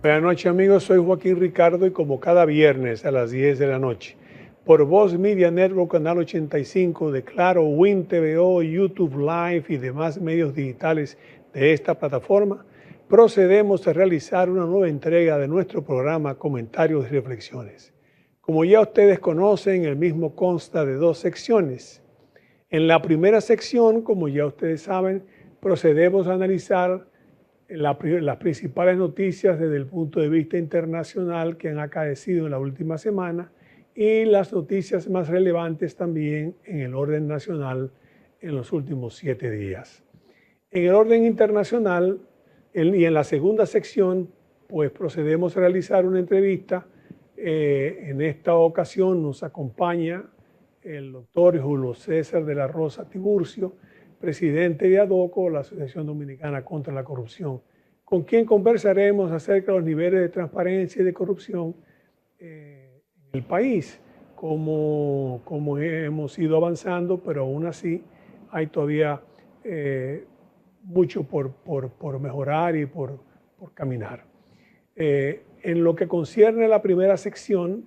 Buenas noches amigos, soy Joaquín Ricardo y como cada viernes a las 10 de la noche, por Voz Media Network, Canal 85 de Claro, Win TVO, YouTube Live y demás medios digitales de esta plataforma, procedemos a realizar una nueva entrega de nuestro programa Comentarios y Reflexiones. Como ya ustedes conocen, el mismo consta de dos secciones. En la primera sección, como ya ustedes saben, procedemos a analizar las principales noticias desde el punto de vista internacional que han acaecido en la última semana y las noticias más relevantes también en el orden nacional en los últimos 7 días. En el orden internacional y en la segunda sección, pues procedemos a realizar una entrevista. En esta ocasión nos acompaña el doctor Julio César de la Rosa Tiburcio, presidente de ADOCO, la Asociación Dominicana contra la Corrupción, con quien conversaremos acerca de los niveles de transparencia y de corrupción en el país, como hemos ido avanzando, pero aún así hay todavía mucho por mejorar y por caminar. En lo que concierne a la primera sección,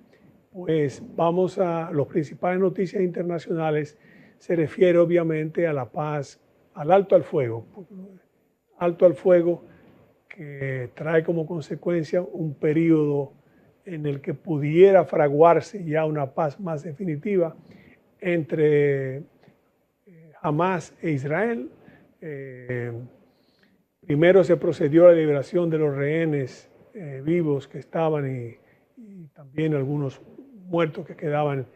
pues vamos a las principales noticias internacionales. Se refiere obviamente a la paz, al alto al fuego. Alto al fuego que trae como consecuencia un periodo en el que pudiera fraguarse ya una paz más definitiva entre Hamás e Israel. Primero se procedió a la liberación de los rehenes vivos que estaban y también algunos muertos que quedaban,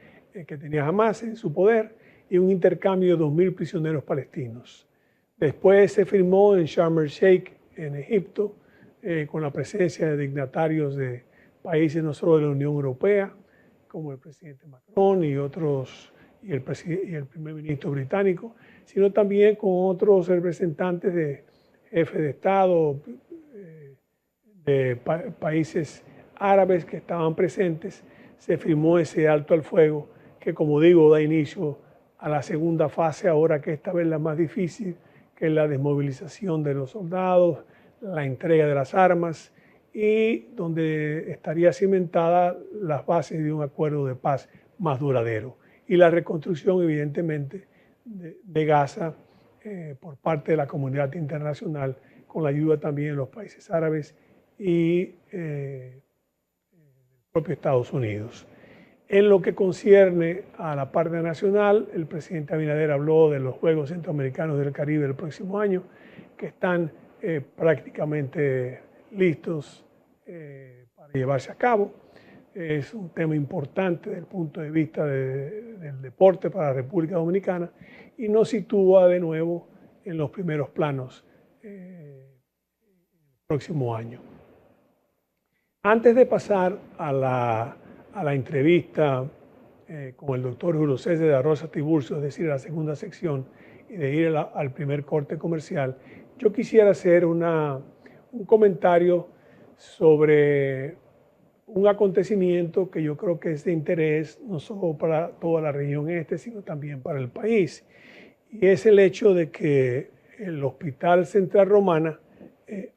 que tenía Hamás en su poder, y un intercambio de 2.000 prisioneros palestinos. Después se firmó en Sharm el Sheikh, en Egipto, con la presencia de dignatarios de países no solo de la Unión Europea, como el presidente Macron y otros, y el primer ministro británico, sino también con otros representantes de jefes de Estado, de países árabes que estaban presentes. Se firmó ese alto al fuego que, como digo, da inicio a la segunda fase, ahora que esta vez la más difícil, que es la desmovilización de los soldados, la entrega de las armas y donde estaría cimentada las bases de un acuerdo de paz más duradero. Y la reconstrucción, evidentemente, de Gaza por parte de la comunidad internacional, con la ayuda también de los países árabes y el propio Estados Unidos. En lo que concierne a la parte nacional, el presidente Abinader habló de los Juegos Centroamericanos del Caribe del próximo año, que están prácticamente listos para llevarse a cabo. Es un tema importante desde el punto de vista del deporte para la República Dominicana y nos sitúa de nuevo en los primeros planos el próximo año. Antes de pasar a la entrevista con el doctor Julio César de la Rosa Tiburcio, es decir, a la segunda sección, y de ir al primer corte comercial, yo quisiera hacer un comentario sobre un acontecimiento que yo creo que es de interés no solo para toda la región sino también para el país. Y es el hecho de que el Hospital Central Romana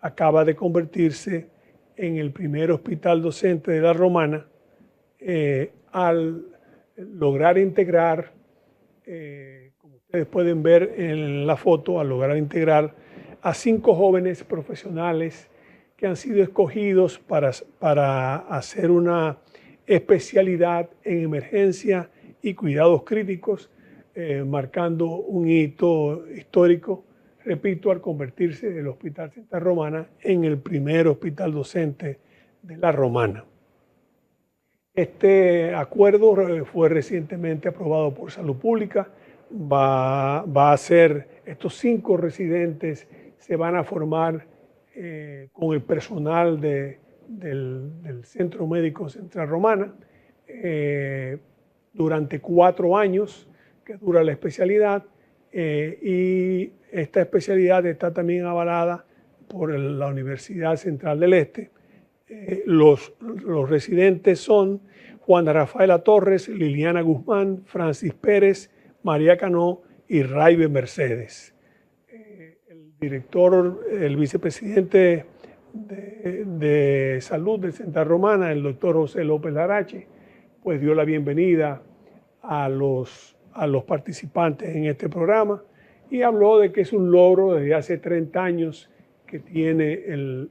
acaba de convertirse en el primer hospital docente de la Romana al lograr integrar, como ustedes pueden ver en la foto, al lograr integrar a 5 jóvenes profesionales que han sido escogidos para hacer una especialidad en emergencia y cuidados críticos, marcando un hito histórico, repito, al convertirse el Hospital Central Romana en el primer hospital docente de la Romana. Este acuerdo fue recientemente aprobado por Salud Pública. Va a ser, estos 5 residentes se van a formar con el personal del Centro Médico Central Romana durante 4 años que dura la especialidad, y esta especialidad está también avalada por la Universidad Central del Este. Los residentes son Juana Rafaela Torres, Liliana Guzmán, Francis Pérez, María Cano y Raibe Mercedes. El director, el vicepresidente de Salud del Central Romana, el doctor José López Larache, pues dio la bienvenida a los participantes en este programa y habló de que es un logro desde hace 30 años que tiene el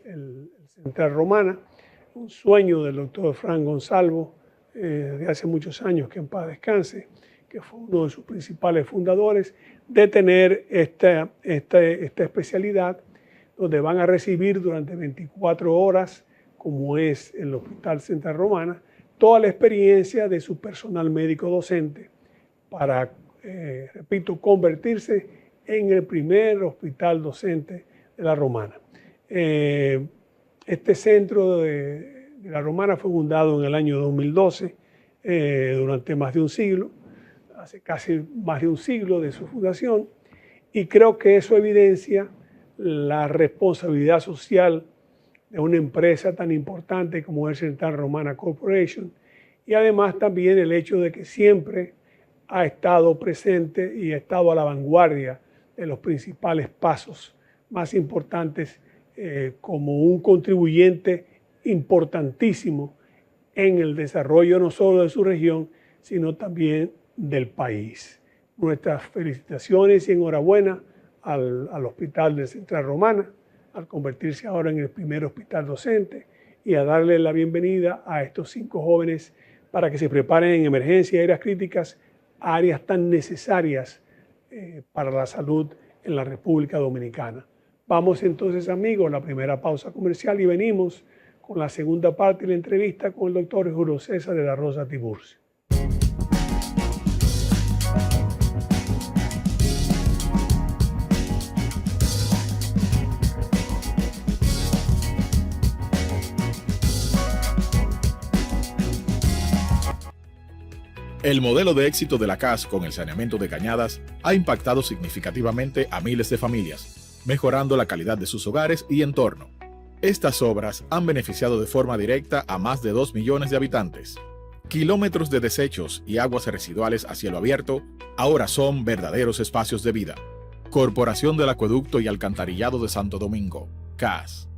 Central Romana, un sueño del doctor Fran Gonzalvo desde hace muchos años, que en paz descanse, que fue uno de sus principales fundadores, de tener esta especialidad donde van a recibir durante 24 horas, como es el Hospital Central Romana, toda la experiencia de su personal médico docente para, repito, convertirse en el primer hospital docente de la Romana. Este centro de la Romana fue fundado en el año 2012, durante más de un siglo, hace casi más de un siglo de su fundación, y creo que eso evidencia la responsabilidad social de una empresa tan importante como el Central Romana Corporation, y además también el hecho de que siempre ha estado presente y ha estado a la vanguardia de los principales pasos más importantes, como un contribuyente importantísimo en el desarrollo no solo de su región, sino también del país. Nuestras felicitaciones y enhorabuena al Hospital de Central Romana, al convertirse ahora en el primer hospital docente, y a darle la bienvenida a estos 5 jóvenes para que se preparen en emergencias y áreas críticas, áreas tan necesarias para la salud en la República Dominicana. Vamos entonces, amigos, a la primera pausa comercial y venimos con la segunda parte de la entrevista con el doctor Julio César de la Rosa Tiburcio. El modelo de éxito de la CAS con el saneamiento de cañadas ha impactado significativamente a miles de familias, mejorando la calidad de sus hogares y entorno. Estas obras han beneficiado de forma directa a más de 2 millones de habitantes. Kilómetros de desechos y aguas residuales a cielo abierto ahora son verdaderos espacios de vida. Corporación del Acueducto y Alcantarillado de Santo Domingo, CAS.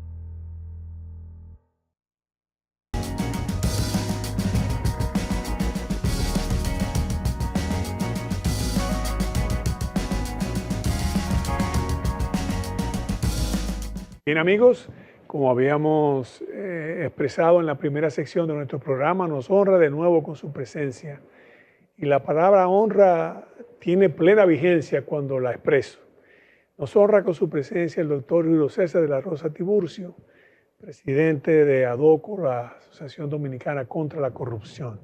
Bien, amigos, como habíamos expresado en la primera sección de nuestro programa, nos honra de nuevo con su presencia. Y la palabra honra tiene plena vigencia cuando la expreso. Nos honra con su presencia el doctor Julio César de la Rosa Tiburcio, presidente de ADOCO, la Asociación Dominicana contra la Corrupción.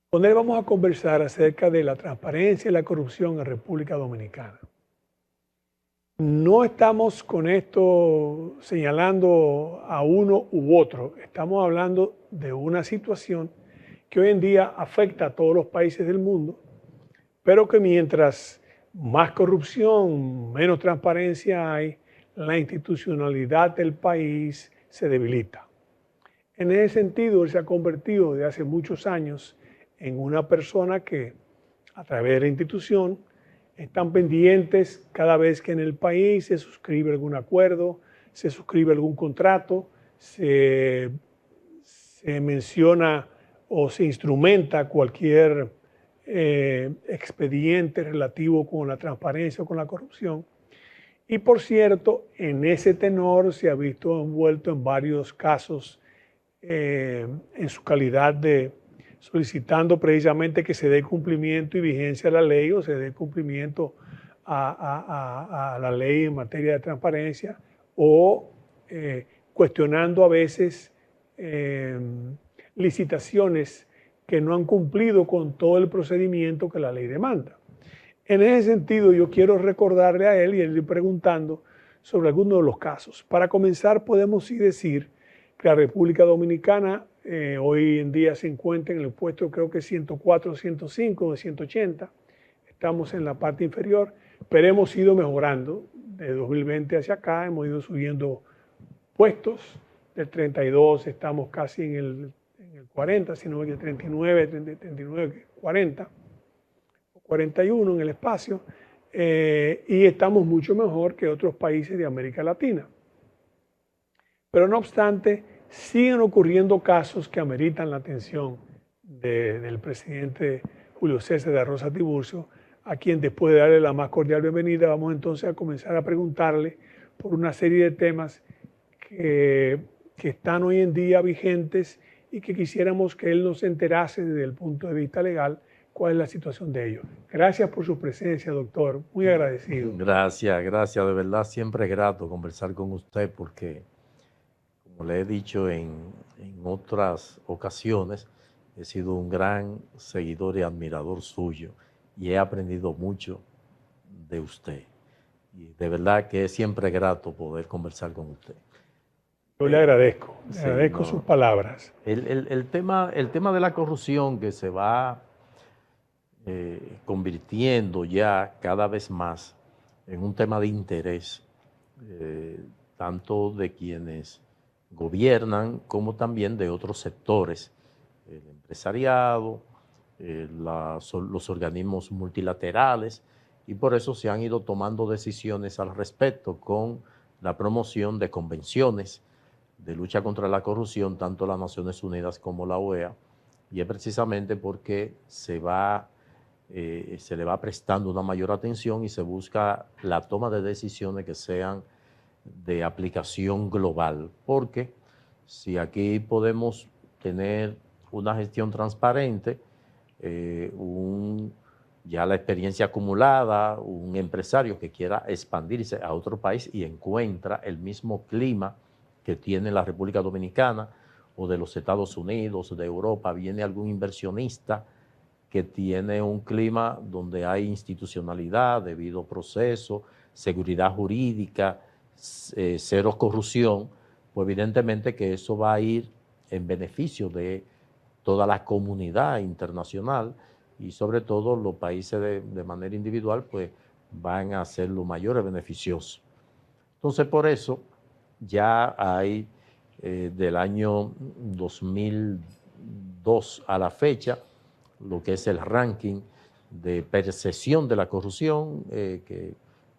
Con él vamos a conversar acerca de la transparencia y la corrupción en República Dominicana. No estamos con esto señalando a uno u otro, estamos hablando de una situación que hoy en día afecta a todos los países del mundo, pero que mientras más corrupción, menos transparencia hay, la institucionalidad del país se debilita. En ese sentido, él se ha convertido desde hace muchos años en una persona que, a través de la institución, están pendientes cada vez que en el país se suscribe algún acuerdo, se suscribe algún contrato, se menciona o se instrumenta cualquier expediente relativo con la transparencia o con la corrupción. Y por cierto, en ese tenor se ha visto envuelto en varios casos en su calidad de solicitando precisamente que se dé cumplimiento y vigencia a la ley o se dé cumplimiento a la ley en materia de transparencia o cuestionando a veces licitaciones que no han cumplido con todo el procedimiento que la ley demanda. En ese sentido, yo quiero recordarle a él y él preguntando sobre algunos de los casos. Para comenzar, podemos sí decir que la República Dominicana hoy en día se encuentra en el puesto, creo que 104, 105 de 180. Estamos en la parte inferior, pero hemos ido mejorando. De 2020 hacia acá hemos ido subiendo puestos. Del 32 estamos casi en el 40, sino que el 39, 40, 41 en el espacio. Y estamos mucho mejor que otros países de América Latina. Pero no obstante, siguen ocurriendo casos que ameritan la atención del presidente Julio César de Rosa Tiburcio, a quien después de darle la más cordial bienvenida, vamos entonces a comenzar a preguntarle por una serie de temas que están hoy en día vigentes y que quisiéramos que él nos enterase desde el punto de vista legal cuál es la situación de ellos. Gracias por su presencia, doctor. Muy agradecido. Gracias, de verdad siempre es grato conversar con usted porque, como le he dicho en otras ocasiones, he sido un gran seguidor y admirador suyo y he aprendido mucho de usted. Y de verdad que es siempre grato poder conversar con usted. Yo le agradezco sus palabras. El tema de la corrupción que se va convirtiendo ya cada vez más en un tema de interés, tanto de quienes gobiernan como también de otros sectores, el empresariado, los organismos multilaterales, y por eso se han ido tomando decisiones al respecto con la promoción de convenciones de lucha contra la corrupción, tanto las Naciones Unidas como la OEA, y es precisamente porque se le va prestando una mayor atención y se busca la toma de decisiones que sean de aplicación global, porque si aquí podemos tener una gestión transparente, ya la experiencia acumulada, un empresario que quiera expandirse a otro país y encuentra el mismo clima que tiene la República Dominicana o de los Estados Unidos, de Europa, viene algún inversionista que tiene un clima donde hay institucionalidad, debido proceso, seguridad jurídica, cero corrupción, pues evidentemente que eso va a ir en beneficio de toda la comunidad internacional y sobre todo los países de manera individual pues van a ser los mayores beneficiosos. Entonces por eso ya hay del año 2002 a la fecha lo que es el ranking de percepción de la corrupción, que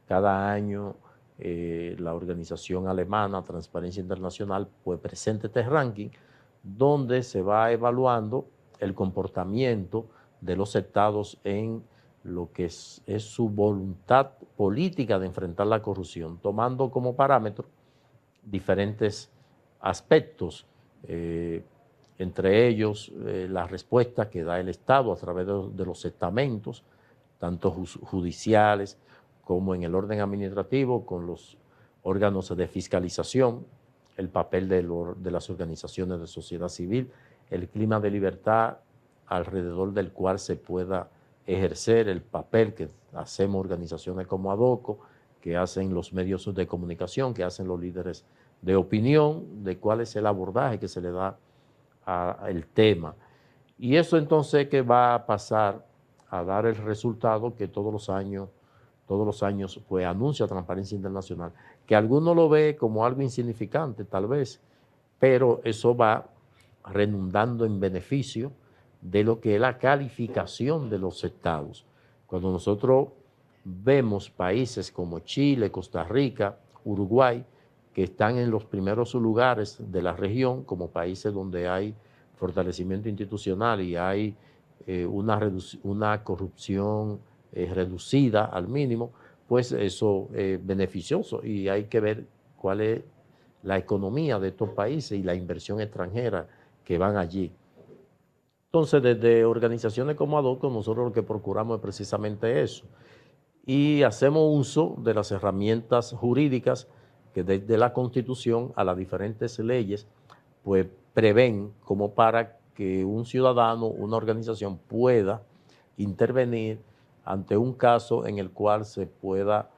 cada año la organización alemana Transparencia Internacional pues presenta este ranking donde se va evaluando el comportamiento de los estados en lo que es su voluntad política de enfrentar la corrupción, tomando como parámetro diferentes aspectos, entre ellos la respuesta que da el Estado a través de los estamentos, tanto judiciales como en el orden administrativo, con los órganos de fiscalización, el papel de las organizaciones de sociedad civil, el clima de libertad alrededor del cual se pueda ejercer el papel que hacemos organizaciones como ADOCO, que hacen los medios de comunicación, que hacen los líderes de opinión, de cuál es el abordaje que se le da al tema. Y eso entonces que va a pasar a dar el resultado que todos los años pues anuncia Transparencia Internacional, que alguno lo ve como algo insignificante tal vez, pero eso va redundando en beneficio de lo que es la calificación de los estados. Cuando nosotros vemos países como Chile, Costa Rica, Uruguay, que están en los primeros lugares de la región como países donde hay fortalecimiento institucional y hay una corrupción reducida al mínimo, pues eso es beneficioso y hay que ver cuál es la economía de estos países y la inversión extranjera que van allí. Entonces, desde organizaciones como ADOCO, nosotros lo que procuramos es precisamente eso. Y hacemos uso de las herramientas jurídicas que desde la Constitución a las diferentes leyes, pues prevén como para que un ciudadano, una organización pueda intervenir ante un caso en el cual se pueda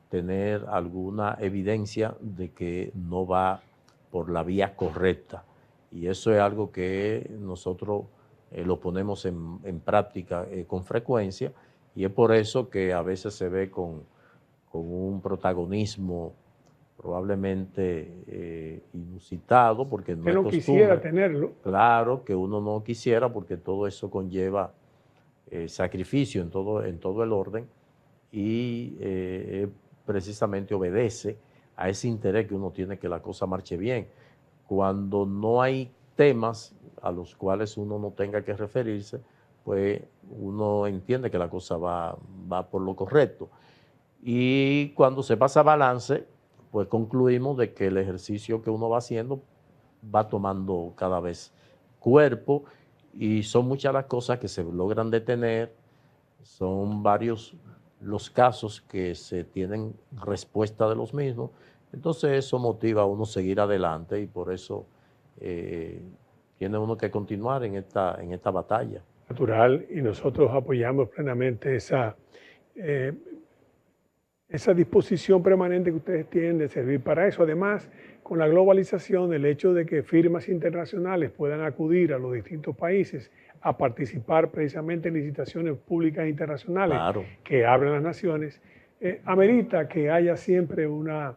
tener alguna evidencia de que no va por la vía correcta. Y eso es algo que nosotros lo ponemos en práctica con frecuencia y es por eso que a veces se ve con un protagonismo probablemente inusitado, porque no que es no costumbre. Quisiera tenerlo. Claro que uno no quisiera, porque todo eso conlleva sacrificio en todo el orden y precisamente obedece a ese interés que uno tiene que la cosa marche bien. Cuando no hay temas a los cuales uno no tenga que referirse, pues uno entiende que la cosa va por lo correcto. Y cuando se pasa a balance, pues concluimos de que el ejercicio que uno va haciendo va tomando cada vez cuerpo y son muchas las cosas que se logran detener, son varios los casos que se tienen respuesta de los mismos, entonces eso motiva a uno seguir adelante y por eso tiene uno que continuar en esta batalla. Natural, y nosotros apoyamos plenamente esa disposición permanente que ustedes tienen de servir para eso. Además, con la globalización, el hecho de que firmas internacionales puedan acudir a los distintos países a participar precisamente en licitaciones públicas internacionales Claro. que abren las naciones, amerita que haya siempre una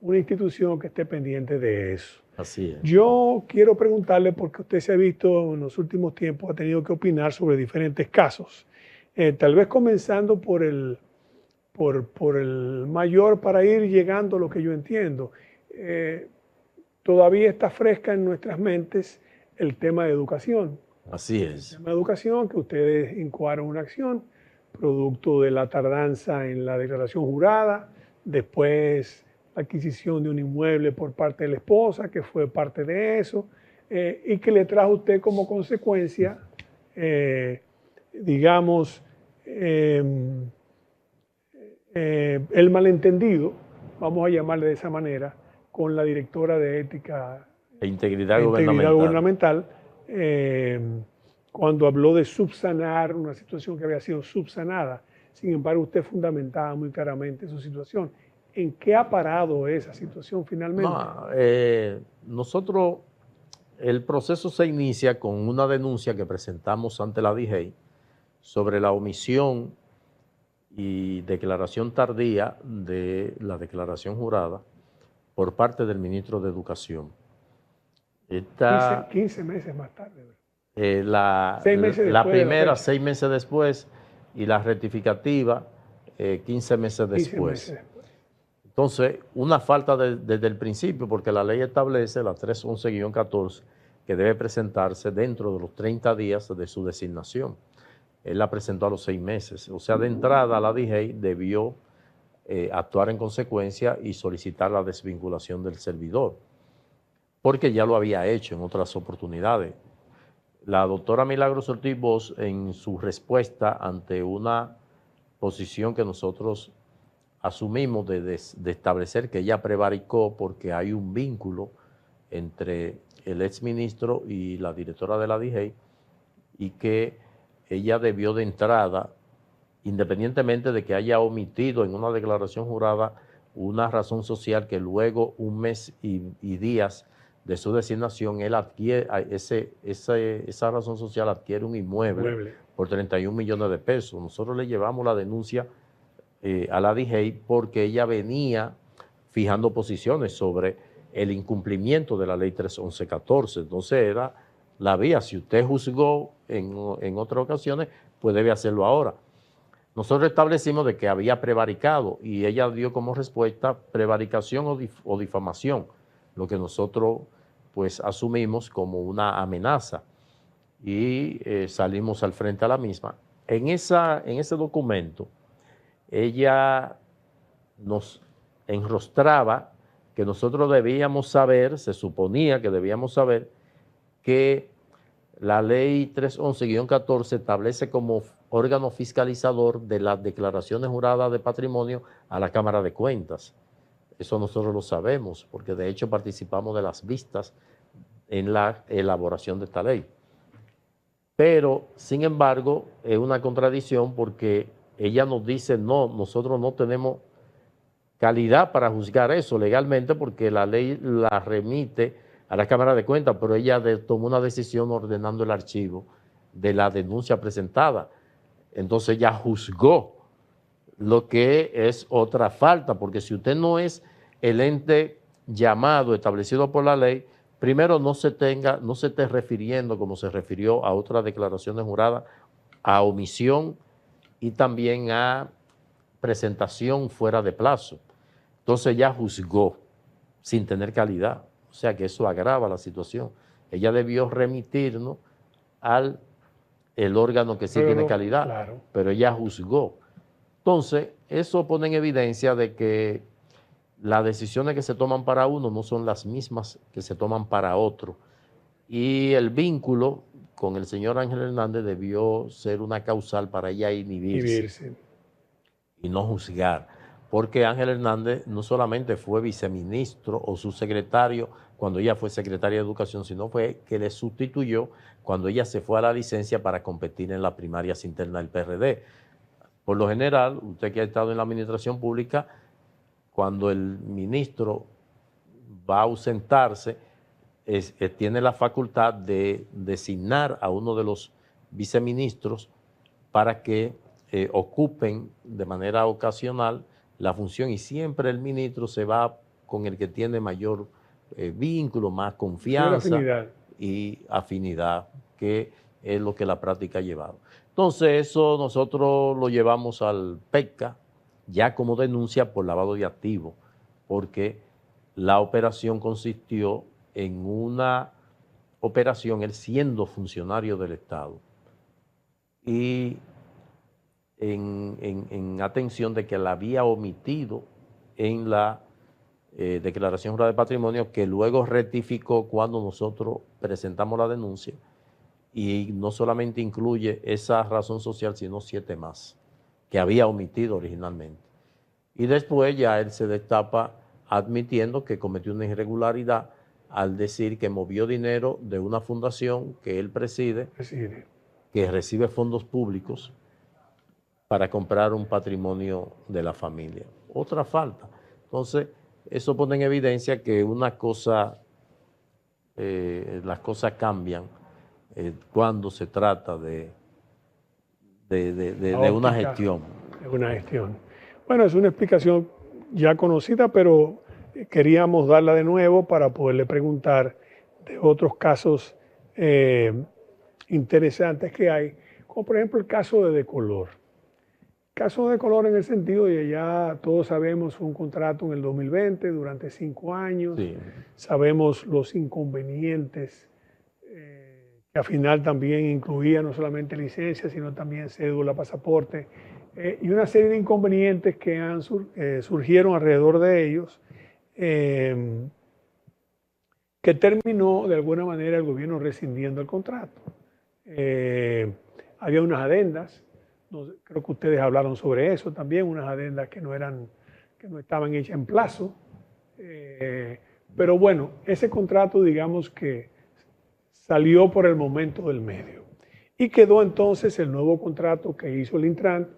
institución que esté pendiente de eso. Así es. Yo quiero preguntarle, porque usted se ha visto en los últimos tiempos, ha tenido que opinar sobre diferentes casos. Tal vez comenzando por el mayor para ir llegando a lo que yo entiendo. Todavía está fresca en nuestras mentes el tema de educación. Así es. El tema de educación, que ustedes incoaron una acción, producto de la tardanza en la declaración jurada, después la adquisición de un inmueble por parte de la esposa, que fue parte de eso, y que le trajo a usted como consecuencia, digamos, el malentendido, vamos a llamarle de esa manera, con la directora de ética E integridad gubernamental, cuando habló de subsanar una situación que había sido subsanada. Sin embargo, usted fundamentaba muy claramente su situación. ¿En qué ha parado esa situación finalmente? No, nosotros, el proceso se inicia con una denuncia que presentamos ante la DIGEI sobre la omisión y declaración tardía de la declaración jurada por parte del ministro de Educación. 15 meses más tarde. 6 meses la primera, 6 meses después, y la rectificativa, 15 meses después. Entonces, una falta desde el principio, porque la ley establece, la 311-14, que debe presentarse dentro de los 30 días de su designación. Él la presentó a los 6 meses. O sea, de entrada la DIGEI debió actuar en consecuencia y solicitar la desvinculación del servidor, porque ya lo había hecho en otras oportunidades. La doctora Milagros Ortiz Bosch, en su respuesta ante una posición que nosotros asumimos de establecer que ella prevaricó porque hay un vínculo entre el exministro y la directora de la DIGEI y que ella debió de entrada, independientemente de que haya omitido en una declaración jurada una razón social que luego, un mes y días de su designación, él adquiere, esa razón social adquiere un inmueble por 31 millones de pesos. Nosotros le llevamos la denuncia a la DIGEI porque ella venía fijando posiciones sobre el incumplimiento de la ley 311-14. Entonces era la vía. Si usted juzgó en otras ocasiones, pues debe hacerlo ahora. Nosotros establecimos de que había prevaricado y ella dio como respuesta prevaricación o difamación, lo que nosotros pues asumimos como una amenaza y salimos al frente a la misma. En ese documento, ella nos enrostraba que nosotros debíamos saber, se suponía que debíamos saber, que la ley 311-14 establece como órgano fiscalizador de las declaraciones juradas de patrimonio a la Cámara de Cuentas. Eso nosotros lo sabemos, porque de hecho participamos de las vistas en la elaboración de esta ley. Pero, sin embargo, es una contradicción porque ella nos dice, no, nosotros no tenemos calidad para juzgar eso legalmente porque la ley la remite a la Cámara de Cuentas, pero ella tomó una decisión ordenando el archivo de la denuncia presentada. Entonces ella juzgó, lo que es otra falta, porque si usted no es el ente llamado, establecido por la ley, primero no se esté refiriendo, como se refirió a otras declaraciones juradas, a omisión y también a presentación fuera de plazo. Entonces ya juzgó. sin tener calidad. O sea que eso agrava la situación. Ella debió remitirnos al el órgano que sí tiene calidad, claro. Pero ella juzgó. Entonces, eso pone en evidencia de que las decisiones que se toman para uno no son las mismas que se toman para otro. Y el vínculo con el señor Ángel Hernández debió ser una causal para ella inhibirse y no juzgar. Porque Ángel Hernández no solamente fue viceministro o subsecretario cuando ella fue secretaria de Educación, sino fue que le sustituyó cuando ella se fue a la licencia para competir en las primarias internas del PRD. Por lo general, usted que ha estado en la administración pública, cuando el ministro va a ausentarse, tiene la facultad de designar a uno de los viceministros para que ocupen de manera ocasional la función, y siempre el ministro se va con el que tiene mayor vínculo, más confianza y afinidad, que es lo que la práctica ha llevado. Entonces eso nosotros lo llevamos al PECA ya como denuncia por lavado de activos, porque la operación consistió en una operación, él siendo funcionario del Estado, y en atención de que la había omitido en la declaración jurada de patrimonio, que luego rectificó cuando nosotros presentamos la denuncia, y no solamente incluye esa razón social, sino 7 más que había omitido originalmente. Y después ya él se destapa admitiendo que cometió una irregularidad al decir que movió dinero de una fundación que él preside, que recibe fondos públicos para comprar un patrimonio de la familia. Otra falta. Entonces, eso pone en evidencia que una cosa, las cosas cambian cuando se trata de una gestión. De una gestión. Bueno, es una explicación ya conocida, pero queríamos darla de nuevo para poderle preguntar de otros casos interesantes que hay, como por ejemplo el caso de Decolor. Caso de Decolor en el sentido de, ya todos sabemos, fue un contrato en el 2020 durante 5 años. Sí. Sabemos los inconvenientes que al final también incluía no solamente licencia, sino también cédula, pasaporte, y una serie de inconvenientes que surgieron alrededor de ellos, que terminó de alguna manera el gobierno rescindiendo el contrato. Había unas adendas, creo que ustedes hablaron sobre eso también, unas adendas que no estaban hechas en plazo, pero bueno, ese contrato, digamos que salió por el momento del medio, y quedó entonces el nuevo contrato que hizo el Intran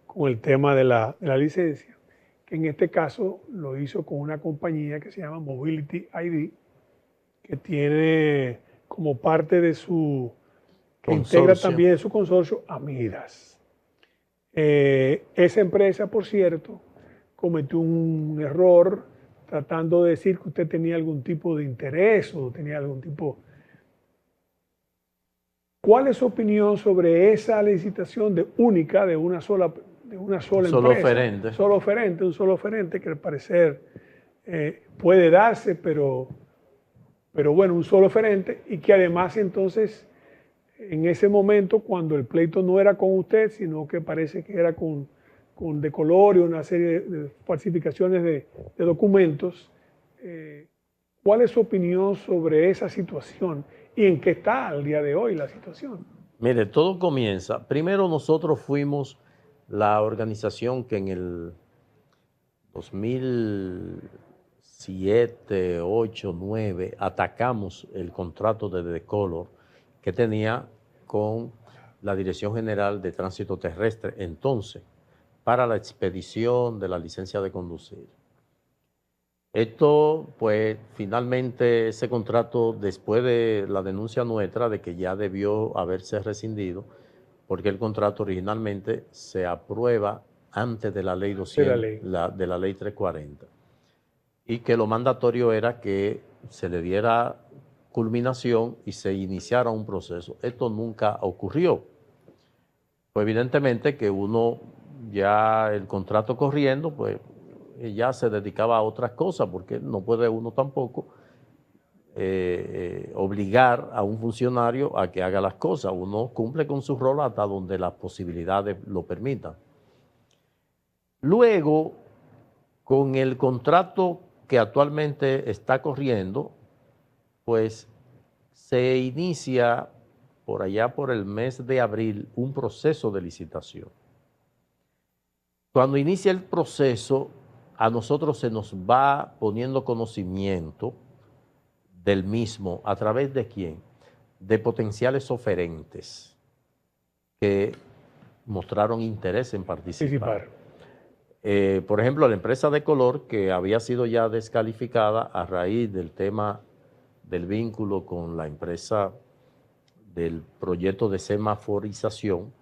con el tema de la licencia, que en este caso lo hizo con una compañía que se llama Mobility ID, que tiene como parte de su, que integra también su consorcio a Midas. Esa empresa, por cierto, cometió un error tratando de decir que usted tenía algún tipo de interés o tenía algún tipo. ¿Cuál es su opinión sobre esa licitación única de una sola empresa? Un solo oferente que al parecer puede darse, pero bueno, un solo oferente, y que además entonces en ese momento, cuando el pleito no era con usted, sino que parece que era con Decolor y una serie de falsificaciones de documentos, ¿cuál es su opinión sobre esa situación y en qué está al día de hoy la situación? Mire, todo comienza. Primero, nosotros fuimos la organización que en el 2007, 8, 9 atacamos el contrato de Decolor que tenía con la Dirección General de Tránsito Terrestre entonces para la expedición de la licencia de conducir. Esto, pues, finalmente ese contrato, después de la denuncia nuestra de que ya debió haberse rescindido, porque el contrato originalmente se aprueba antes de la ley 200, de la ley 340, y que lo mandatorio era que se le diera culminación y se iniciara un proceso. Esto nunca ocurrió. Pues evidentemente que uno, ya el contrato corriendo, pues ya se dedicaba a otras cosas, porque no puede uno tampoco obligar a un funcionario a que haga las cosas. Uno cumple con su rol hasta donde las posibilidades lo permitan. Luego, con el contrato que actualmente está corriendo, pues se inicia por allá por el mes de abril un proceso de licitación. Cuando inicia el proceso, a nosotros se nos va poniendo conocimiento del mismo. ¿A través de quién? De potenciales oferentes que mostraron interés en participar. Por ejemplo, la empresa de color, que había sido ya descalificada a raíz del tema del vínculo con la empresa del proyecto de semaforización,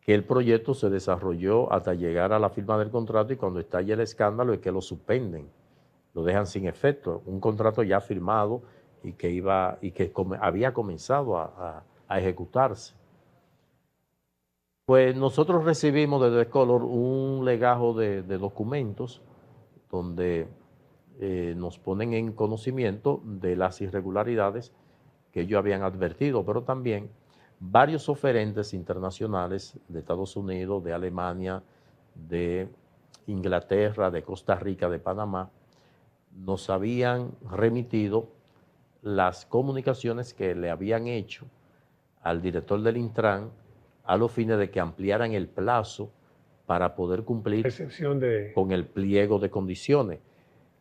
que el proyecto se desarrolló hasta llegar a la firma del contrato, y cuando estalla el escándalo es que lo suspenden, lo dejan sin efecto. Un contrato ya firmado y que había comenzado a ejecutarse. Pues nosotros recibimos desde Color un legajo de documentos donde nos ponen en conocimiento de las irregularidades que ellos habían advertido, pero también varios oferentes internacionales de Estados Unidos, de Alemania, de Inglaterra, de Costa Rica, de Panamá, nos habían remitido las comunicaciones que le habían hecho al director del Intran a los fines de que ampliaran el plazo para poder cumplir con el pliego de condiciones.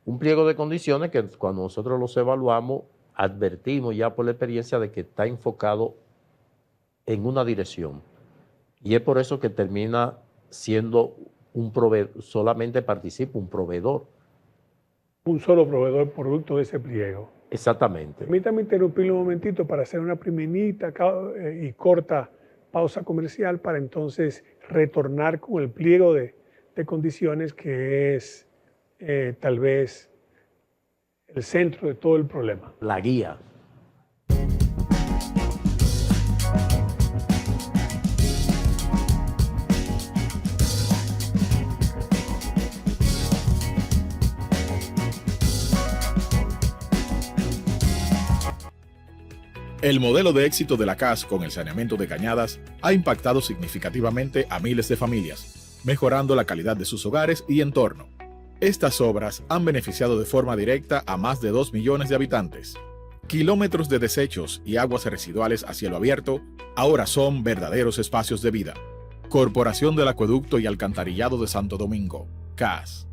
Un pliego de condiciones que cuando nosotros los evaluamos, advertimos ya por la experiencia de que está enfocado en una dirección. Y es por eso que termina siendo un proveedor, solamente participa un proveedor. Un solo proveedor producto de ese pliego. Exactamente. Permítame interrumpirle un momentito para hacer una primerita y corta pausa comercial para entonces retornar con el pliego de condiciones, que es tal vez el centro de todo el problema. La guía. El modelo de éxito de la CAS con el saneamiento de cañadas ha impactado significativamente a miles de familias, mejorando la calidad de sus hogares y entorno. Estas obras han beneficiado de forma directa a más de 2 millones de habitantes. Kilómetros de desechos y aguas residuales a cielo abierto ahora son verdaderos espacios de vida. Corporación del Acueducto y Alcantarillado de Santo Domingo, CAS.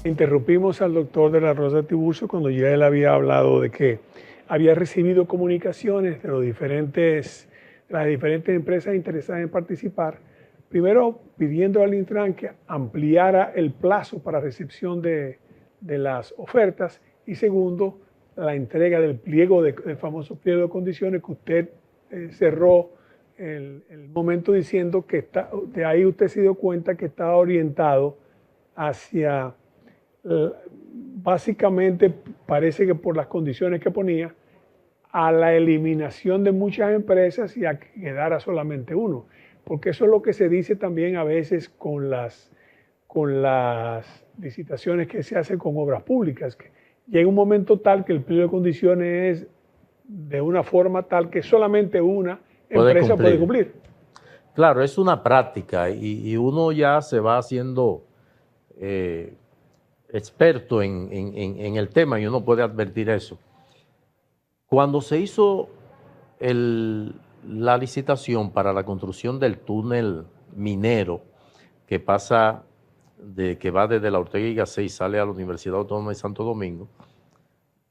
Interrumpimos al doctor de la Rosa Tiburcio cuando ya él había hablado de que había recibido comunicaciones de las diferentes empresas interesadas en participar. Primero, pidiendo al Intran que ampliara el plazo para recepción de las ofertas, y segundo, la entrega del pliego, del famoso pliego de condiciones que usted cerró el momento diciendo que de ahí usted se dio cuenta que estaba orientado hacia... básicamente parece que por las condiciones que ponía, a la eliminación de muchas empresas y a que quedara solamente uno, porque eso es lo que se dice también a veces con las licitaciones que se hacen con obras públicas, que llega un momento tal que el pliego de condiciones es de una forma tal que solamente una empresa puede cumplir. Claro, es una práctica y uno ya se va haciendo experto en el tema, y uno puede advertir eso. Cuando se hizo la licitación para la construcción del túnel minero que pasa, que va desde la Ortega y Gasset y sale a la Universidad Autónoma de Santo Domingo,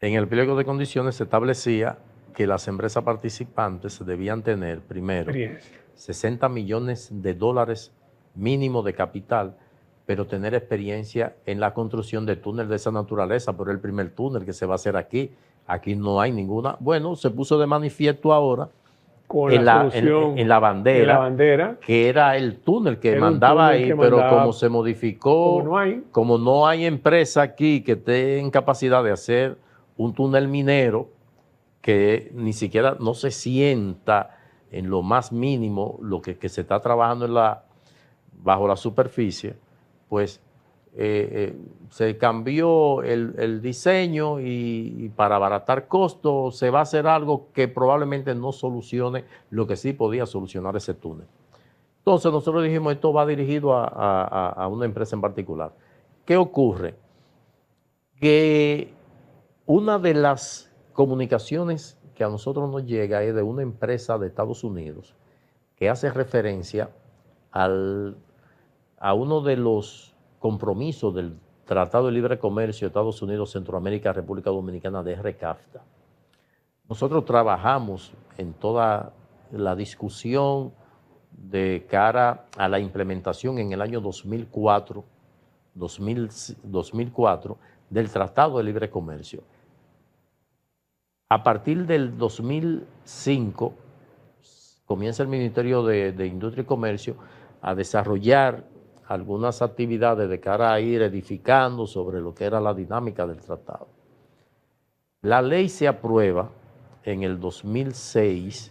en el pliego de condiciones se establecía que las empresas participantes debían tener primero 60 millones de dólares mínimo de capital, pero tener experiencia en la construcción de túneles de esa naturaleza. Pero el primer túnel que se va a hacer aquí no hay ninguna. Bueno, se puso de manifiesto ahora con en la la, solución en la bandera, de la bandera, que era el túnel que era un mandaba túnel ahí, que pero mandaba, como se modificó, como no hay, empresa aquí que esté en capacidad de hacer un túnel minero, que ni siquiera no se sienta en lo más mínimo lo que se está trabajando bajo la superficie, pues se cambió el diseño y para abaratar costos se va a hacer algo que probablemente no solucione lo que sí podía solucionar ese túnel. Entonces nosotros dijimos, esto va dirigido a una empresa en particular. ¿Qué ocurre? Que una de las comunicaciones que a nosotros nos llega es de una empresa de Estados Unidos que hace referencia a uno de los compromisos del Tratado de Libre Comercio de Estados Unidos, Centroamérica, República Dominicana, de RCAFTA. Nosotros trabajamos en toda la discusión de cara a la implementación en el año 2004 del Tratado de Libre Comercio. A partir del 2005 comienza el Ministerio de Industria y Comercio a desarrollar algunas actividades de cara a ir edificando sobre lo que era la dinámica del tratado. La ley se aprueba en el 2006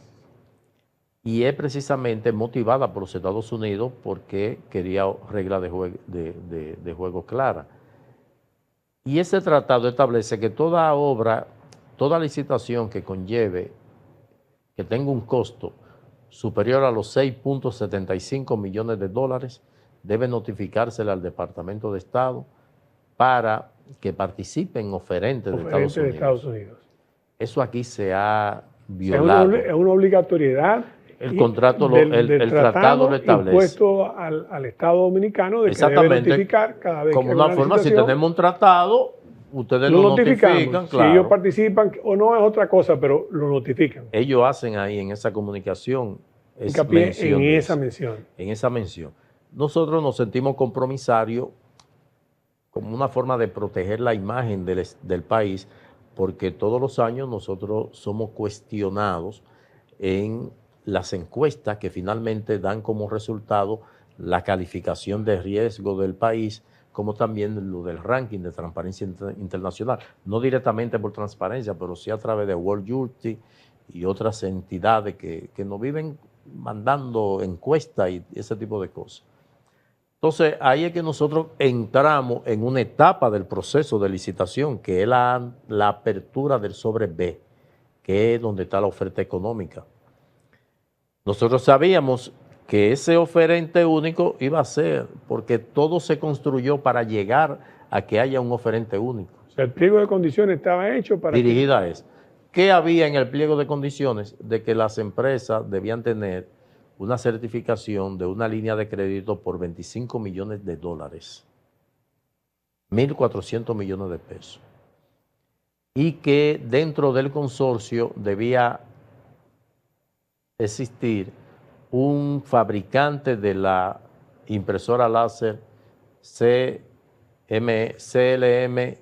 y es precisamente motivada por los Estados Unidos porque quería reglas de juego claras. Y ese tratado establece que toda obra, toda licitación que conlleve, que tenga un costo superior a los 6.75 millones de dólares, debe notificársele al Departamento de Estado para que participen oferentes de Estados Unidos. Eso aquí se ha violado. Es una obligatoriedad. El contrato, el tratado lo establece. Impuesto al Estado dominicano de que debe notificar cada vez como que una forma, si tenemos un tratado, ustedes lo notifican. Claro. Si ellos participan o no es otra cosa, pero lo notifican. Ellos hacen ahí en esa comunicación en esa mención. Nosotros nos sentimos compromisarios como una forma de proteger la imagen del país, porque todos los años nosotros somos cuestionados en las encuestas que finalmente dan como resultado la calificación de riesgo del país, como también lo del ranking de transparencia internacional, no directamente por transparencia, pero sí a través de World Justice y otras entidades que nos viven mandando encuestas y ese tipo de cosas. Entonces, ahí es que nosotros entramos en una etapa del proceso de licitación, que es la apertura del sobre B, que es donde está la oferta económica. Nosotros sabíamos que ese oferente único iba a ser, porque todo se construyó para llegar a que haya un oferente único. O sea, el pliego de condiciones estaba hecho para... Dirigida a eso. ¿Qué había en el pliego de condiciones? De que las empresas debían tener una certificación de una línea de crédito por 25 millones de dólares, 1.400 millones de pesos. Y que dentro del consorcio debía existir un fabricante de la impresora láser CLM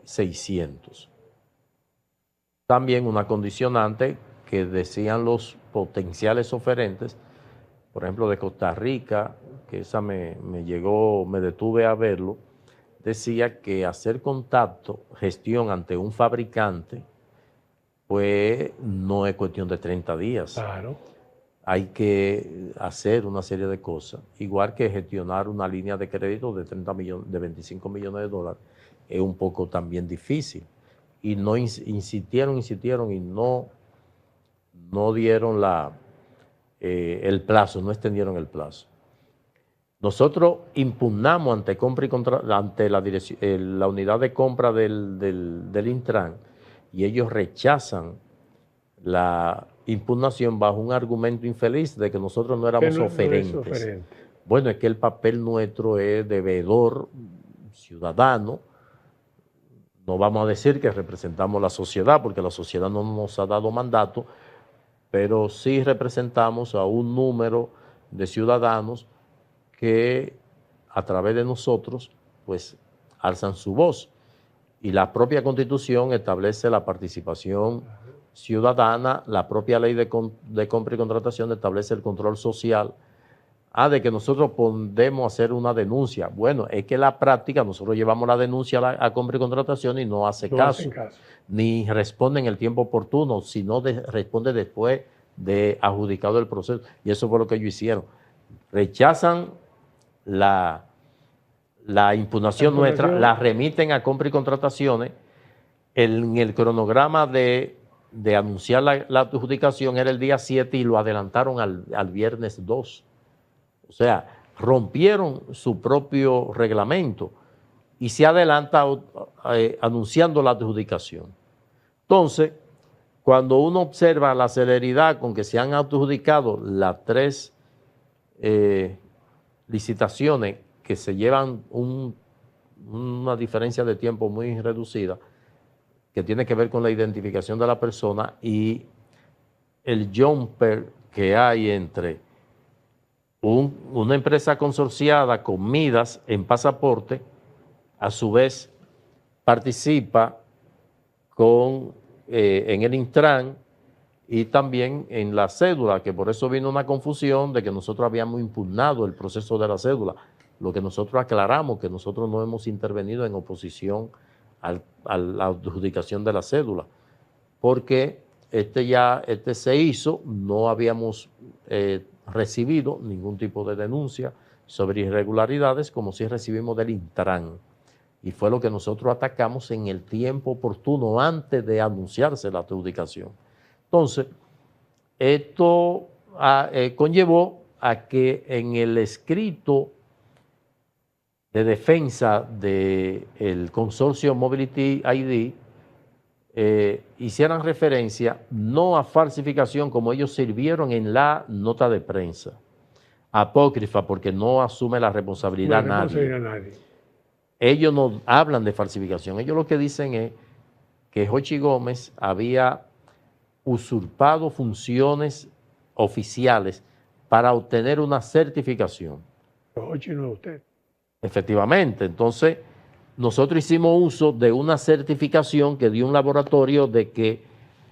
600. También una condicionante que decían los potenciales oferentes, por ejemplo de Costa Rica, que esa me llegó, me detuve a verlo, decía que hacer contacto, gestión ante un fabricante, pues no es cuestión de 30 días. Claro. Hay que hacer una serie de cosas, igual que gestionar una línea de crédito de 25 millones de dólares, es un poco también difícil. Y no insistieron y no dieron el plazo, no extendieron el plazo. Nosotros impugnamos ante la unidad de compra del Intran y ellos rechazan la impugnación bajo un argumento infeliz de que nosotros no éramos oferentes. Bueno, es que el papel nuestro es deudor ciudadano. No vamos a decir que representamos la sociedad, porque la sociedad no nos ha dado mandato, pero sí representamos a un número de ciudadanos que a través de nosotros pues alzan su voz. Y la propia Constitución establece la participación ciudadana, la propia ley de compra y contratación establece el control social. De que nosotros podemos hacer una denuncia. Bueno, es que en la práctica nosotros llevamos la denuncia a compra y contratación y no hace caso, ni responde en el tiempo oportuno, sino responde después de adjudicado el proceso. Y eso fue lo que ellos hicieron. Rechazan la impugnación nuestra, la remiten a compra y contrataciones. En el cronograma de anunciar la adjudicación era el día 7 y lo adelantaron al viernes 2. O sea, rompieron su propio reglamento y se adelanta anunciando la adjudicación. Entonces, cuando uno observa la celeridad con que se han adjudicado las 3 licitaciones que se llevan una diferencia de tiempo muy reducida, que tiene que ver con la identificación de la persona y el jumper que hay entre una empresa consorciada con Midas en pasaporte, a su vez participa en el Intran y también en la cédula, que por eso vino una confusión de que nosotros habíamos impugnado el proceso de la cédula. Lo que nosotros aclaramos, que nosotros no hemos intervenido en oposición a la adjudicación de la cédula, porque este se hizo, no habíamos recibido ningún tipo de denuncia sobre irregularidades, como si recibimos del Intran. Y fue lo que nosotros atacamos en el tiempo oportuno antes de anunciarse la adjudicación. Entonces, esto conllevó a que en el escrito de defensa del consorcio Mobility ID hicieran referencia no a falsificación como ellos sirvieron en la nota de prensa, apócrifa porque no asume la responsabilidad nadie. Ellos no hablan de falsificación, ellos lo que dicen es que Jochi Gómez había usurpado funciones oficiales para obtener una certificación. Jochi no es usted. Efectivamente, entonces nosotros hicimos uso de una certificación que dio un laboratorio de que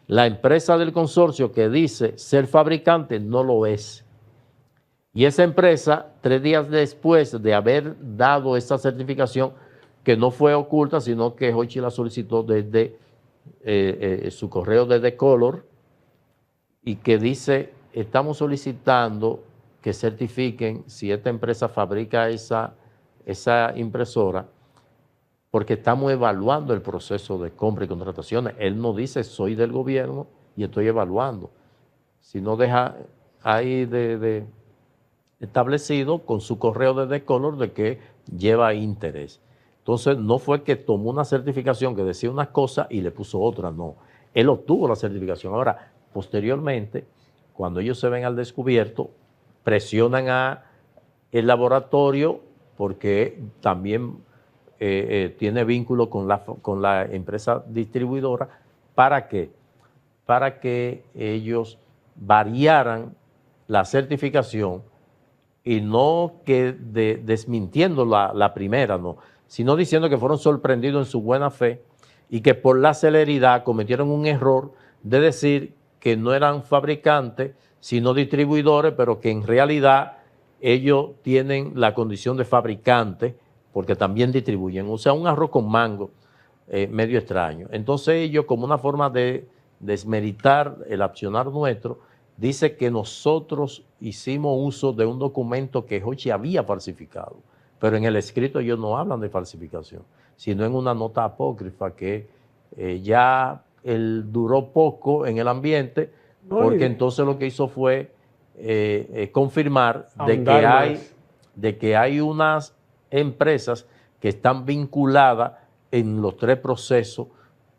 la empresa del consorcio que dice ser fabricante no lo es. Y esa empresa, 3 días después de haber dado esa certificación, que no fue oculta, sino que Jochi la solicitó desde su correo de Decolor, y que dice, estamos solicitando que certifiquen si esta empresa fabrica esa impresora, porque estamos evaluando el proceso de compra y contrataciones. Él no dice, soy del gobierno y estoy evaluando, sino deja ahí establecido con su correo de Decolor de que lleva interés. Entonces, no fue que tomó una certificación que decía una cosa y le puso otra, no. Él obtuvo la certificación. Ahora, posteriormente, cuando ellos se ven al descubierto, presionan al laboratorio porque también tiene vínculo con la empresa distribuidora. ¿Para qué? Para que ellos variaran la certificación y no que desmintiendo la primera, no, sino diciendo que fueron sorprendidos en su buena fe y que por la celeridad cometieron un error de decir que no eran fabricantes, sino distribuidores, pero que en realidad ellos tienen la condición de fabricantes porque también distribuyen. O sea, un arroz con mango medio extraño. Entonces ellos, como una forma de desmeritar el accionar nuestro, dice que nosotros hicimos uso de un documento que Jochi había falsificado, pero en el escrito ellos no hablan de falsificación, sino en una nota apócrifa que ya él duró poco en el ambiente, porque entonces lo que hizo fue confirmar de que hay unas empresas que están vinculadas en los 3 procesos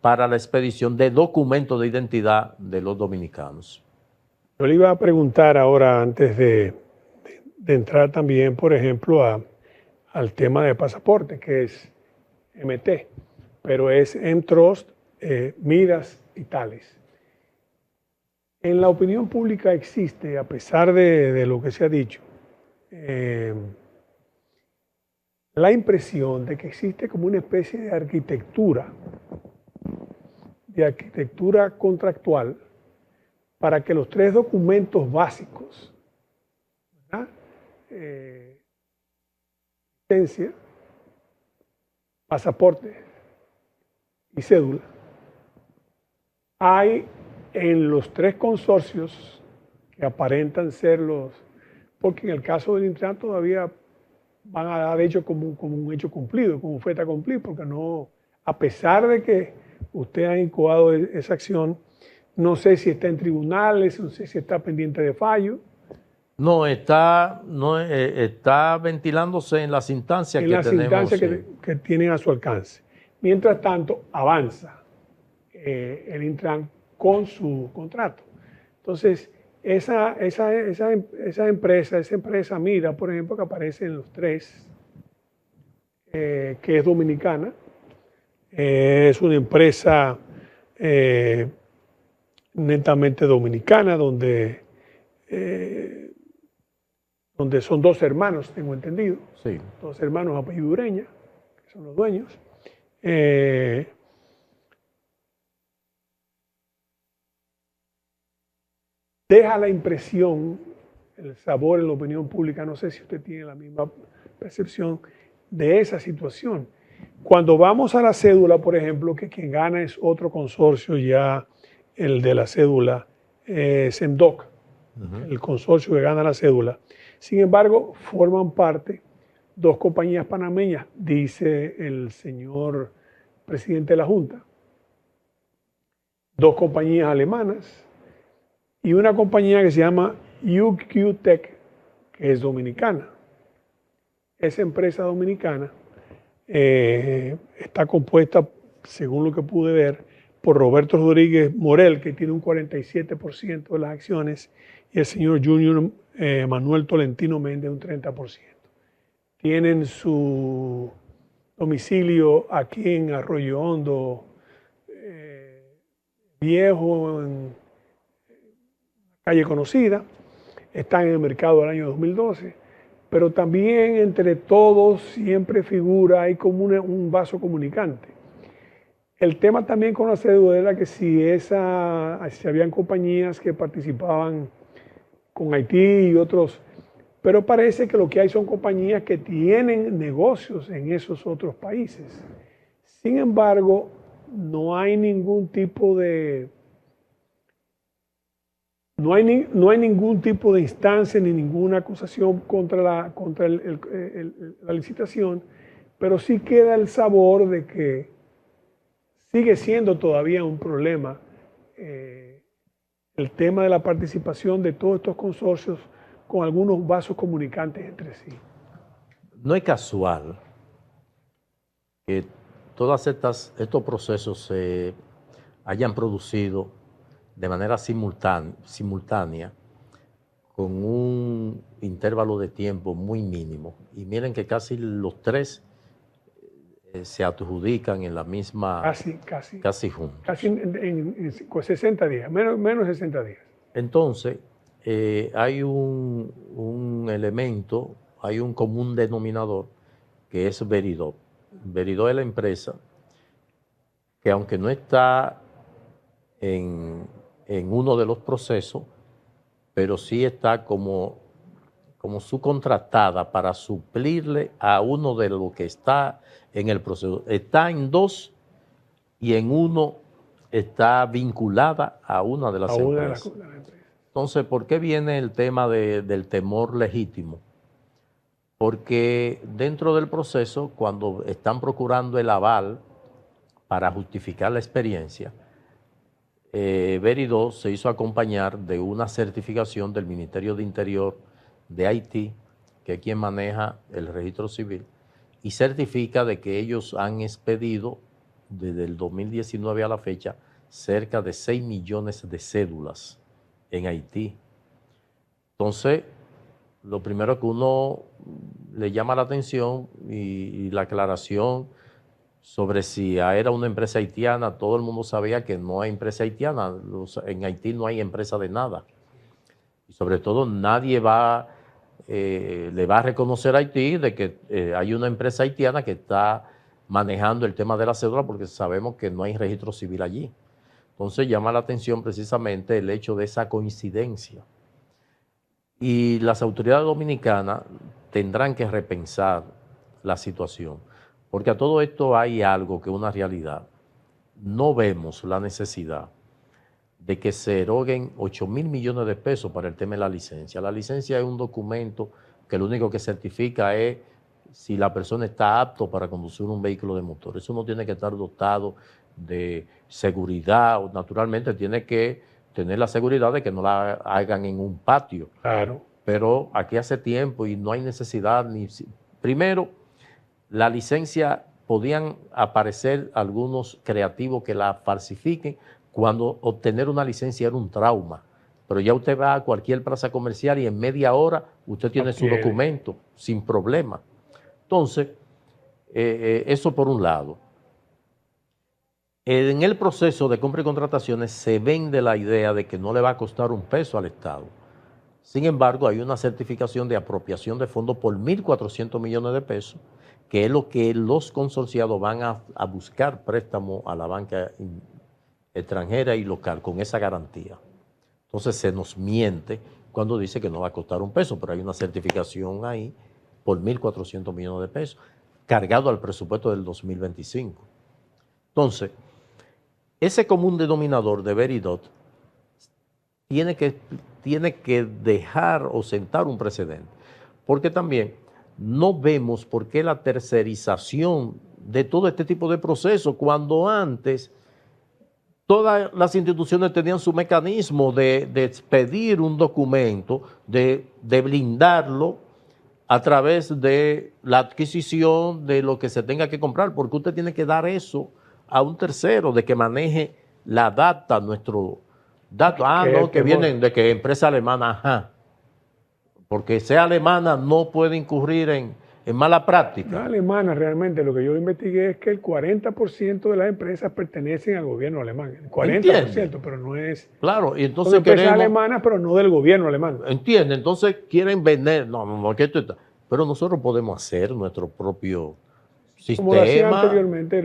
para la expedición de documentos de identidad de los dominicanos. Yo le iba a preguntar ahora, antes de entrar también, por ejemplo, al tema de pasaporte, que es MT, pero es Entrust, Midas y Tales. En la opinión pública existe, a pesar de lo que se ha dicho, la impresión de que existe como una especie de arquitectura de arquitectura contractual para que los 3 documentos básicos, ¿verdad? Licencia, pasaporte y cédula, hay en los 3 consorcios que aparentan ser los, porque en el caso del Intran todavía van a dar hecho como un hecho cumplido, como un fait accompli, porque no, a pesar de que usted ha incoado esa acción, no sé si está en tribunales, no sé si está pendiente de fallo. No, está ventilándose en las instancias en que las tenemos. Instancias que tienen a su alcance. Mientras tanto, avanza el Intran con su contrato. Entonces, esa empresa Mira, por ejemplo, que aparece en los 3, que es dominicana, es una empresa netamente dominicana, donde son 2 hermanos, tengo entendido. Sí. 2 hermanos apellido Ureña, que son los dueños. Deja la impresión, el sabor en la opinión pública, no sé si usted tiene la misma percepción de esa situación. Cuando vamos a la cédula, por ejemplo, que quien gana es otro consorcio ya, el de la cédula, SEMDOC, el consorcio que gana la cédula. Sin embargo, forman parte 2 compañías panameñas, dice el señor presidente de la Junta, 2 compañías alemanas y una compañía que se llama UQ Tech, que es dominicana. Esa empresa dominicana está compuesta, según lo que pude ver, por Roberto Rodríguez Morel, que tiene un 47% de las acciones, y el señor Junior Manuel Tolentino Méndez un 30%. Tienen su domicilio aquí en Arroyo Hondo Viejo, en calle conocida. Están en el mercado del año 2012, pero también entre todos siempre figura, hay como un vaso comunicante. El tema también con la cédula era que si habían compañías que participaban con Haití y otros, pero parece que lo que hay son compañías que tienen negocios en esos otros países. Sin embargo, no hay ningún tipo de instancia ni ninguna acusación contra la licitación, pero sí queda el sabor de que sigue siendo todavía un problema el tema de la participación de todos estos consorcios con algunos vasos comunicantes entre sí. No es casual que todos estos procesos se hayan producido de manera simultánea con un intervalo de tiempo muy mínimo. Y miren que casi los 3 se adjudican en la misma... Casi juntos. Casi en 60 días, menos de 60 días. Entonces, hay un elemento, hay un común denominador que es Veridop. Veridop es la empresa que, aunque no está en uno de los procesos, pero sí está como subcontratada para suplirle a uno de los que está en el proceso. Está en 2 y en uno está vinculada a una de las empresas. Entonces, ¿por qué viene el tema del temor legítimo? Porque dentro del proceso, cuando están procurando el aval para justificar la experiencia, Veridop se hizo acompañar de una certificación del Ministerio de Interior de Haití, que es quien maneja el registro civil, y certifica de que ellos han expedido desde el 2019 a la fecha cerca de 6 millones de cédulas en Haití. Entonces, lo primero que uno le llama la atención y la aclaración sobre si era una empresa haitiana, todo el mundo sabía que no hay empresa haitiana, en Haití no hay empresa de nada. Y sobre todo nadie le va a reconocer a Haití de que hay una empresa haitiana que está manejando el tema de la cédula, porque sabemos que no hay registro civil allí. Entonces llama la atención precisamente el hecho de esa coincidencia. Y las autoridades dominicanas tendrán que repensar la situación, porque a todo esto hay algo que es una realidad. No vemos la necesidad de que se eroguen 8.000 millones de pesos para el tema de la licencia. La licencia es un documento que lo único que certifica es si la persona está apto para conducir un vehículo de motor. Eso no tiene que estar dotado de seguridad, o naturalmente tiene que tener la seguridad de que no la hagan en un patio. Claro. Pero aquí hace tiempo y no hay necesidad ni... Primero, la licencia, podían aparecer algunos creativos que la falsifiquen cuando obtener una licencia era un trauma. Pero ya usted va a cualquier plaza comercial y en media hora usted tiene su documento sin problema. Entonces, eso por un lado. En el proceso de compra y contrataciones se vende la idea de que no le va a costar un peso al Estado. Sin embargo, hay una certificación de apropiación de fondos por 1.400 millones de pesos, que es lo que los consorciados van a buscar préstamo a la banca extranjera y local con esa garantía. Entonces se nos miente cuando dice que no va a costar un peso, pero hay una certificación ahí por 1.400 millones de pesos, cargado al presupuesto del 2025. Entonces, ese común denominador de Veridot tiene que dejar o sentar un precedente, porque también no vemos por qué la tercerización de todo este tipo de procesos, cuando antes todas las instituciones tenían su mecanismo de expedir un documento, de blindarlo a través de la adquisición de lo que se tenga que comprar, porque usted tiene que dar eso a un tercero, de que maneje la data, nuestro dato. No, que vienen de que empresa alemana, ajá. Porque sea alemana no puede incurrir en mala práctica. No alemana, realmente lo que yo investigué es que el 40% de las empresas pertenecen al gobierno alemán. El 40%, ¿entiende? Pero no es... Claro, y entonces son empresas alemanas, pero no del gobierno alemán. Entiende, entonces quieren vender, no, que esto está... Pero nosotros podemos hacer nuestro propio sistema. Como lo hacían anteriormente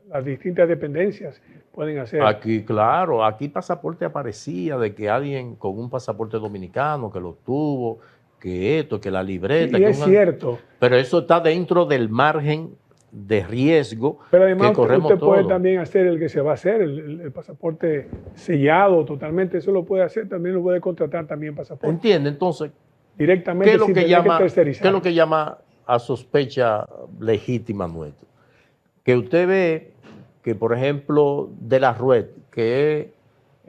las distintas dependencias pueden hacer. Aquí, claro, aquí pasaporte aparecía de que alguien con un pasaporte dominicano que lo tuvo, que esto, que la libreta. Sí, que es cierto. Pero eso está dentro del margen de riesgo. Pero además que corremos usted puede todo. También hacer el que se va a hacer, el pasaporte sellado totalmente, eso lo puede hacer, también lo puede contratar también pasaporte. ¿Entiende? Entonces, directamente ¿qué es lo sin que tener llama, que tercerizar? ¿qué es lo que llama a sospecha legítima nuestra? Que usted ve que, por ejemplo, de la RUED, que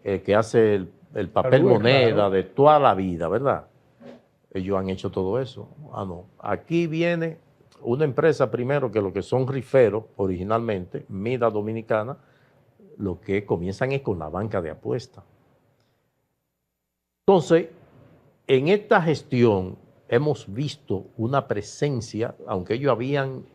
es que hace el papel RUED, moneda, claro, de toda la vida, ¿verdad? Ellos han hecho todo eso. No. Aquí viene una empresa primero que lo que son riferos originalmente, Mida Dominicana, lo que comienzan es con la banca de apuestas. Entonces, en esta gestión hemos visto una presencia, aunque ellos habían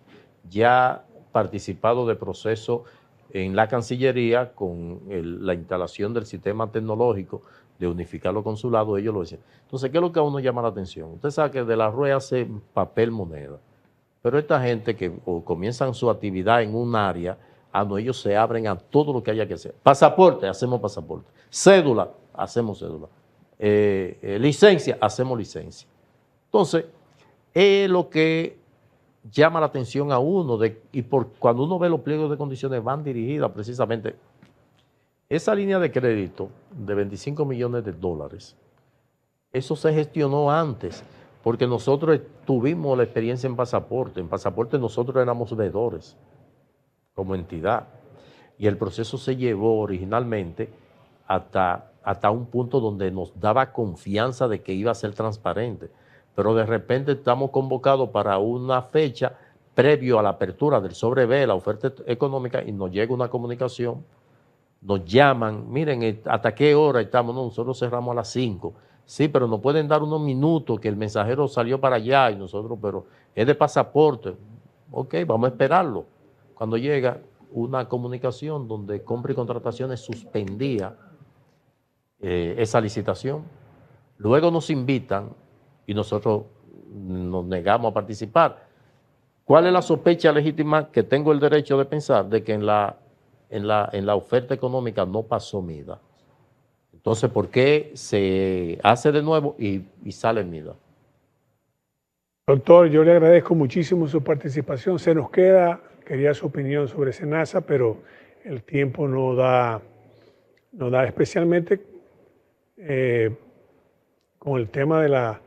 ya participado de proceso en la Cancillería con la instalación del sistema tecnológico de unificar los consulados, ellos lo decían. Entonces, ¿qué es lo que a uno llama la atención? Usted sabe que de la RUED hace papel moneda, pero esta gente que comienzan su actividad en un área, no, ellos se abren a todo lo que haya que hacer. Pasaporte, hacemos pasaporte. Cédula, hacemos cédula. Licencia, hacemos licencia. Entonces, es lo que llama la atención a uno, cuando uno ve los pliegos de condiciones van dirigidas precisamente. Esa línea de crédito de 25 millones de dólares, eso se gestionó antes, porque nosotros tuvimos la experiencia en pasaporte. En pasaporte nosotros éramos veedores como entidad, y el proceso se llevó originalmente hasta un punto donde nos daba confianza de que iba a ser transparente. Pero de repente estamos convocados para una fecha previo a la apertura del sobre B, la oferta económica, y nos llega una comunicación, nos llaman, miren, ¿hasta qué hora estamos? No, nosotros cerramos a las 5. Sí, pero nos pueden dar unos minutos que el mensajero salió para allá y nosotros, pero es de pasaporte. Ok, vamos a esperarlo. Cuando llega una comunicación donde Compra y Contrataciones suspendía esa licitación, luego nos invitan y nosotros nos negamos a participar. ¿Cuál es la sospecha legítima que tengo el derecho de pensar? De que en la en la oferta económica no pasó MIDA. Entonces, ¿por qué se hace de nuevo y sale MIDA? Doctor, yo le agradezco muchísimo su participación. Se nos queda, quería su opinión sobre SENASA, pero el tiempo no da especialmente con el tema de la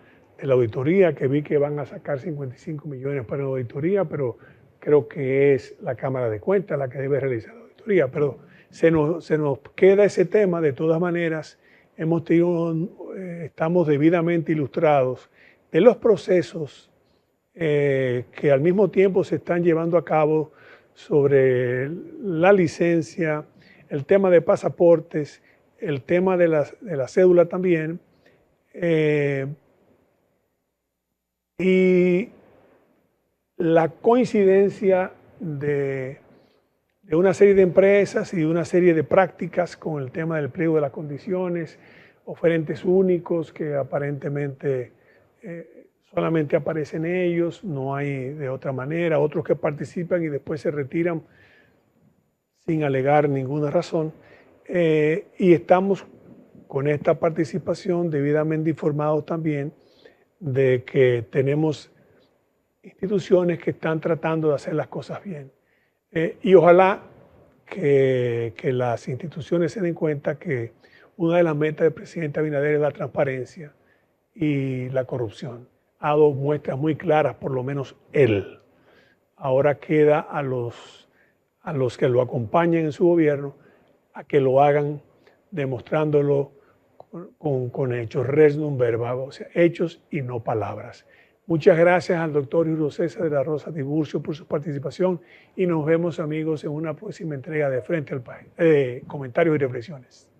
auditoría, que vi que van a sacar 55 millones para la auditoría, pero creo que es la Cámara de Cuentas la que debe realizar la auditoría. Pero se nos queda ese tema. De todas maneras, estamos debidamente ilustrados de los procesos que al mismo tiempo se están llevando a cabo sobre la licencia, el tema de pasaportes, el tema de la cédula también, y la coincidencia de una serie de empresas y de una serie de prácticas con el tema del pliego de las condiciones, oferentes únicos que aparentemente solamente aparecen ellos, no hay de otra manera, otros que participan y después se retiran sin alegar ninguna razón. Y estamos con esta participación debidamente informados también de que tenemos instituciones que están tratando de hacer las cosas bien. Y ojalá que las instituciones se den cuenta que una de las metas del presidente Abinader es la transparencia y la corrupción. Ha dado muestras muy claras, por lo menos él. Ahora queda a los que lo acompañen en su gobierno a que lo hagan demostrándolo con hechos, res non verba, o sea, hechos y no palabras. Muchas gracias al doctor Julio César de la Rosa Tiburcio por su participación y nos vemos, amigos, en una próxima entrega de Frente al País, comentarios y reflexiones.